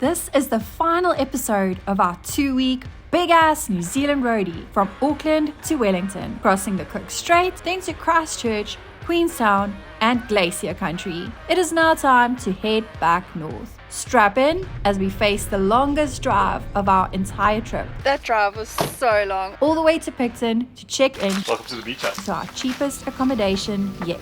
This is the final episode of our 2-week Big As New Zealand Roady from Auckland to Wellington, crossing the Cook Strait, then to Christchurch, Queenstown and Glacier country. It is now time to head back north. Strap in as we face the longest drive of our entire trip. That drive was so long. All the way to Picton to check in. Welcome to the beach house. To our cheapest accommodation yet.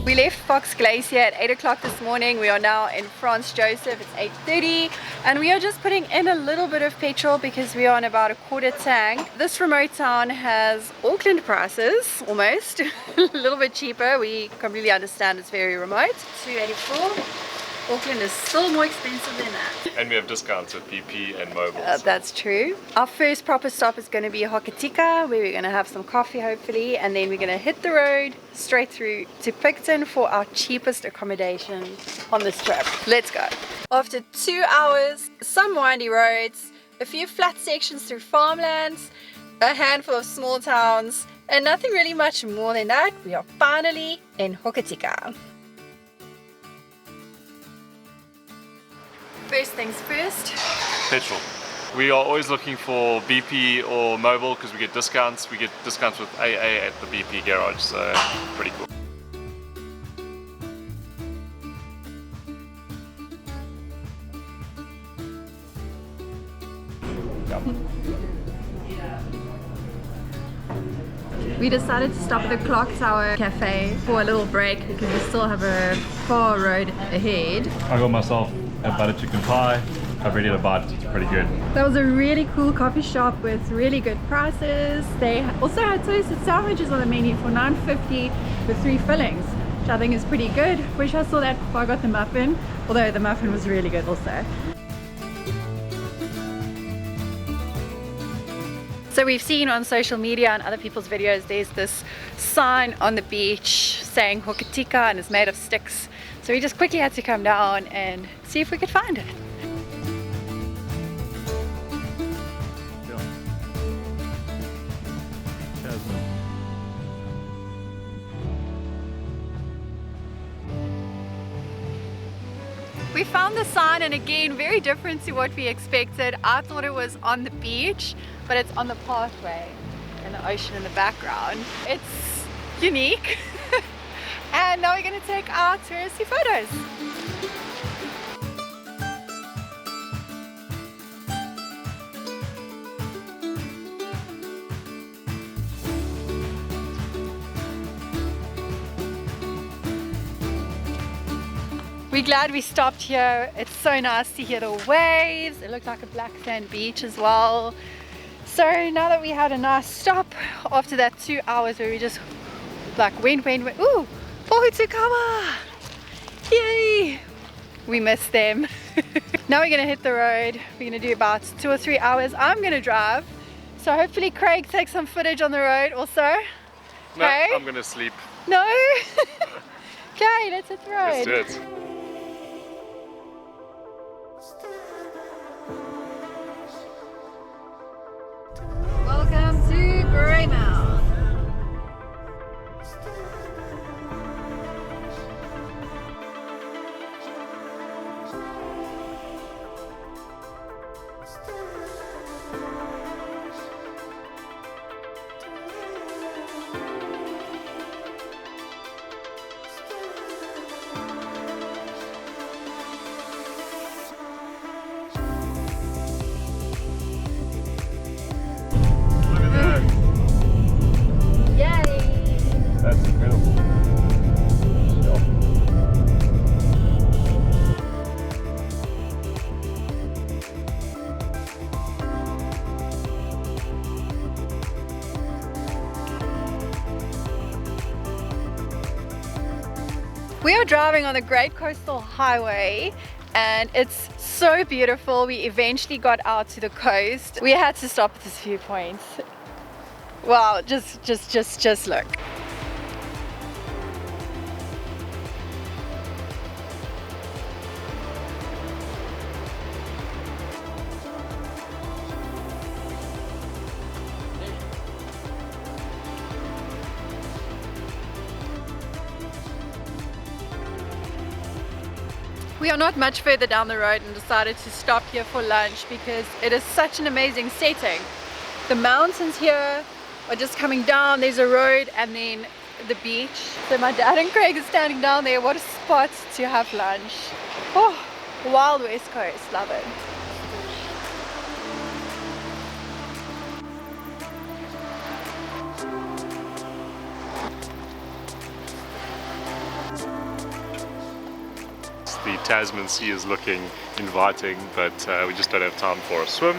We left Fox Glacier at 8 o'clock this morning. We are now in Franz Joseph. It's 8:30 and we are just putting in a little bit of petrol because we are on about a quarter tank. This remote town has Auckland prices, almost. A little bit cheaper. We completely understand it's very remote. 284. Auckland is still more expensive than that. And we have discounts at BP and Mobile. That's true. Our first proper stop is going to be Hokitika, where we're going to have some coffee hopefully, and then we're going to hit the road straight through to Picton for our cheapest accommodation on this trip. Let's go. After 2 hours, some windy roads, a few flat sections through farmlands, a handful of small towns, and nothing really much more than that, we are finally in Hokitika. First things first. Petrol. We are always looking for BP or Mobile because we get discounts. We get discounts with AA at the BP garage, so pretty cool. We decided to stop at the Clock Tower Cafe for a little break because we still have a far road ahead. I got myself a butter chicken pie. I've already had a bite, it's pretty good. That was a really cool coffee shop with really good prices. They also had toasted sandwiches on the menu for $9.50 with 3 fillings, which I think is pretty good. Wish I saw that before I got the muffin, although the muffin was really good also. So we've seen on social media and other people's videos, there's this sign on the beach saying Hokitika and it's made of sticks. So we just quickly had to come down and see if we could find it. We found the sign, and again, very different to what we expected. I thought it was on the beach, but it's on the pathway and the ocean in the background. It's unique. And now we're going to take our touristy photos. We're glad we stopped here. It's so nice to hear the waves. It looked like a black sand beach as well. So now that we had a nice stop after that 2 hours where we just like went. Ooh, Hokitika! Yay! We missed them. Now we're gonna hit the road. We're gonna do about 2 or 3 hours. I'm gonna drive. So hopefully Craig takes some footage on the road also. No, okay? I'm gonna sleep. No? Okay, let's hit the road. Let's do it. Welcome to Greymouth. That's incredible. We are driving on the Great Coastal Highway and it's so beautiful. We eventually got out to the coast. We had to stop at this few points. Wow, just look. We are not much further down the road and decided to stop here for lunch because it is such an amazing setting. The mountains here are just coming down, there's a road and then the beach. So my dad and Craig are standing down there. What a spot to have lunch. Oh, wild West Coast, love it. The Tasman Sea is looking inviting, but we just don't have time for a swim,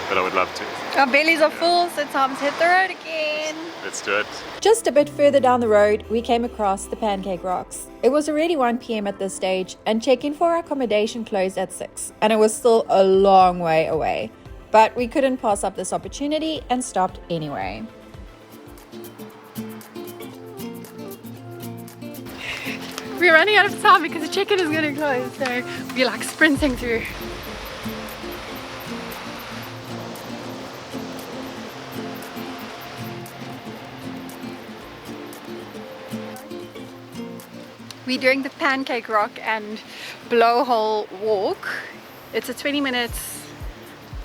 but I would love to. Our bellies are full, so time to hit the road again. Let's do it. Just a bit further down the road, we came across the Pancake Rocks. It was already 1 p.m. at this stage, and check-in for our accommodation closed at 6, and it was still a long way away. But we couldn't pass up this opportunity and stopped anyway. We're running out of time because the check-in is going to close, so we're like sprinting through. We're doing the Pancake Rock and Blowhole walk. It's a 20 minutes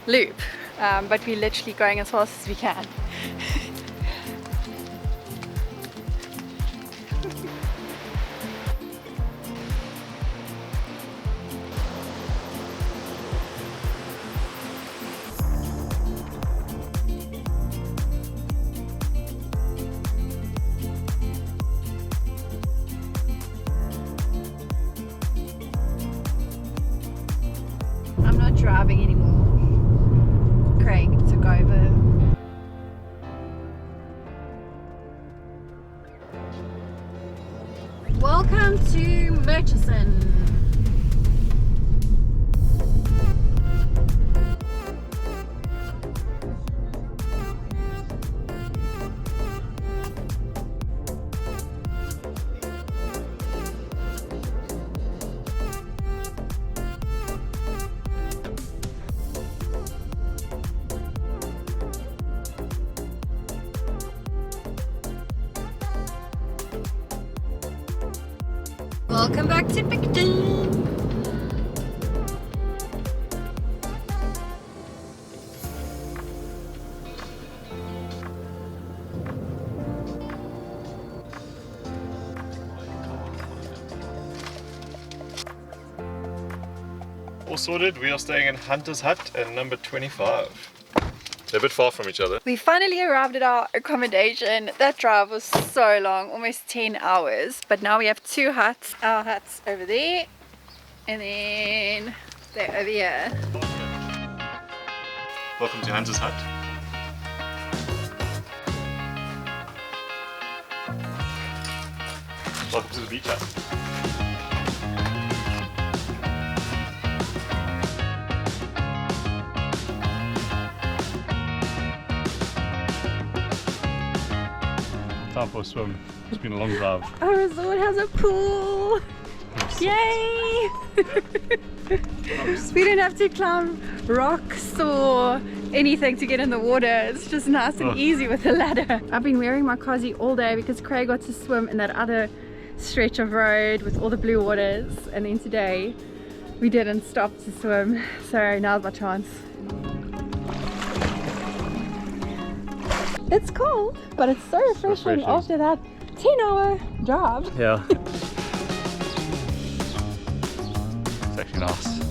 loop, but we're literally going as fast as we can. I'm not driving anymore. Craig took over. Welcome to Murchison. Welcome back to Picton. All sorted, we are staying in Hunter's Hut at number 25. They're a bit far from each other. We finally arrived at our accommodation. That drive was so long, almost 10 hours. But now we have 2 huts. Our hut's over there, and then they're over here. Welcome to Hunter's Hut. Welcome to the beach hut. Time for a swim. It's been a long drive. Our resort has a pool. Yay! We don't have to climb rocks or anything to get in the water. It's just nice and easy with the ladder. I've been wearing my cozy all day because Craig got to swim in that other stretch of road with all the blue waters, and then today we didn't stop to swim, so now's my chance. It's cold, but it's so refreshing after that 10-hour drive. Yeah. It's actually nice.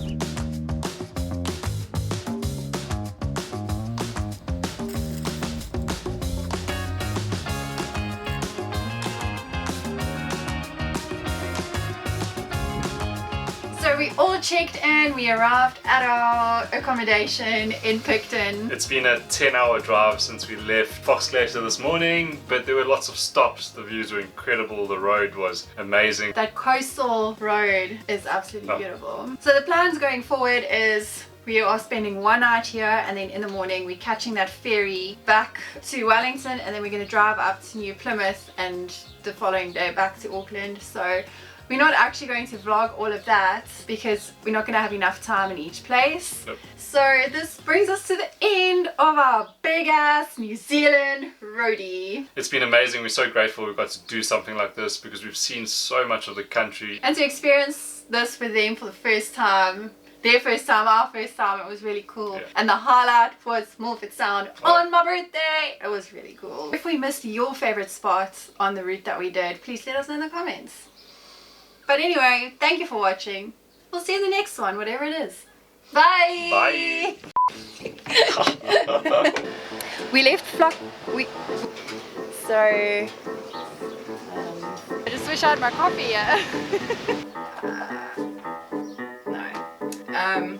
So we all checked in, we arrived at our accommodation in Picton. It's been a 10-hour drive since we left Fox Glacier this morning, but there were lots of stops. The views were incredible, the road was amazing. That coastal road is absolutely beautiful. So the plans going forward is we are spending 1 night here, and then in the morning we're catching that ferry back to Wellington, and then we're going to drive up to New Plymouth and the following day back to Auckland. So We're not actually going to vlog all of that because we're not going to have enough time in each place. Nope. So this brings us to the end of our big ass New Zealand roadie. It's been amazing. We're so grateful we got to do something like this because we've seen so much of the country. And to experience this with them for the first time, their first time, our first time, it was really cool. Yeah. And the highlight was Milford Sound on my birthday. It was really cool. If we missed your favorite spots on the route that we did, please let us know in the comments. But anyway, thank you for watching. We'll see you in the next one, whatever it is. Bye! Bye! We left Flock... So... I just wish I had my coffee here. No.